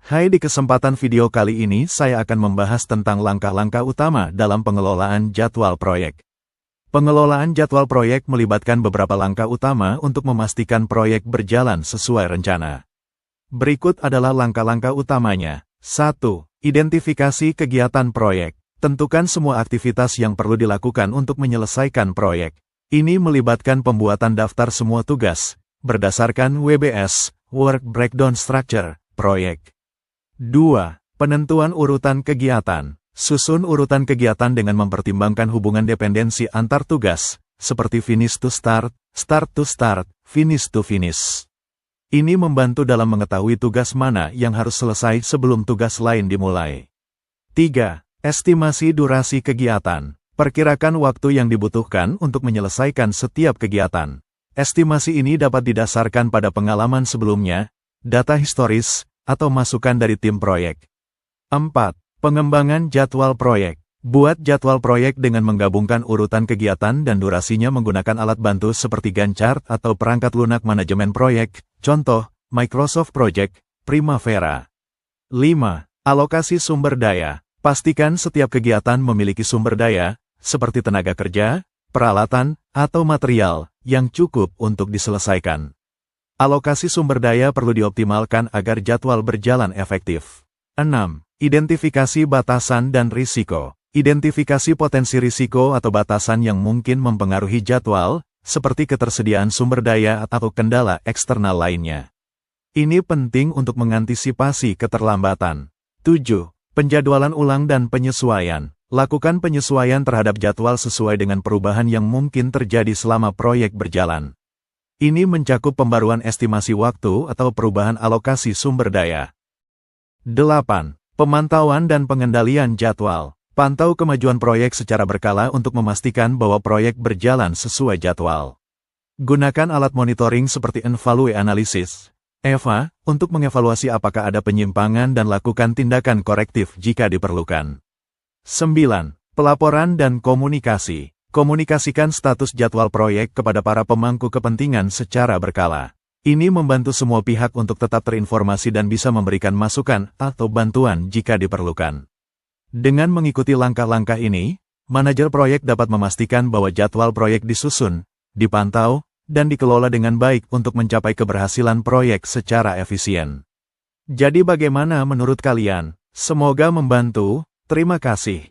Hai, di kesempatan video kali ini saya akan membahas tentang langkah-langkah utama dalam pengelolaan jadwal proyek. Pengelolaan jadwal proyek melibatkan beberapa langkah utama untuk memastikan proyek berjalan sesuai rencana. Berikut adalah langkah-langkah utamanya. 1. Identifikasi kegiatan proyek. Tentukan semua aktivitas yang perlu dilakukan untuk menyelesaikan proyek. Ini melibatkan pembuatan daftar semua tugas, berdasarkan WBS, Work Breakdown Structure, proyek. 2. Penentuan urutan kegiatan. Susun urutan kegiatan dengan mempertimbangkan hubungan dependensi antar tugas, seperti finish to start, start to start, finish to finish. Ini membantu dalam mengetahui tugas mana yang harus selesai sebelum tugas lain dimulai. 3. Estimasi durasi kegiatan. Perkirakan waktu yang dibutuhkan untuk menyelesaikan setiap kegiatan. Estimasi ini dapat didasarkan pada pengalaman sebelumnya, data historis, atau masukan dari tim proyek. 4. Pengembangan jadwal proyek. Buat jadwal proyek dengan menggabungkan urutan kegiatan dan durasinya menggunakan alat bantu seperti Gantt chart atau perangkat lunak manajemen proyek, contoh, Microsoft Project, Primavera. 5. Alokasi sumber daya. Pastikan setiap kegiatan memiliki sumber daya, seperti tenaga kerja, peralatan, atau material, yang cukup untuk diselesaikan. Alokasi sumber daya perlu dioptimalkan agar jadwal berjalan efektif. 6. Identifikasi batasan dan risiko. Identifikasi potensi risiko atau batasan yang mungkin mempengaruhi jadwal, seperti ketersediaan sumber daya atau kendala eksternal lainnya. Ini penting untuk mengantisipasi keterlambatan. 7. Penjadwalan ulang dan penyesuaian. Lakukan penyesuaian terhadap jadwal sesuai dengan perubahan yang mungkin terjadi selama proyek berjalan. Ini mencakup pembaruan estimasi waktu atau perubahan alokasi sumber daya. 8. Pemantauan dan pengendalian jadwal. Pantau kemajuan proyek secara berkala untuk memastikan bahwa proyek berjalan sesuai jadwal. Gunakan alat monitoring seperti Evaluate Analysis, EVA, untuk mengevaluasi apakah ada penyimpangan dan lakukan tindakan korektif jika diperlukan. 9. Pelaporan dan komunikasi. Komunikasikan status jadwal proyek kepada para pemangku kepentingan secara berkala. Ini membantu semua pihak untuk tetap terinformasi dan bisa memberikan masukan atau bantuan jika diperlukan. Dengan mengikuti langkah-langkah ini, manajer proyek dapat memastikan bahwa jadwal proyek disusun, dipantau, dan dikelola dengan baik untuk mencapai keberhasilan proyek secara efisien. Jadi bagaimana menurut kalian? Semoga membantu. Terima kasih.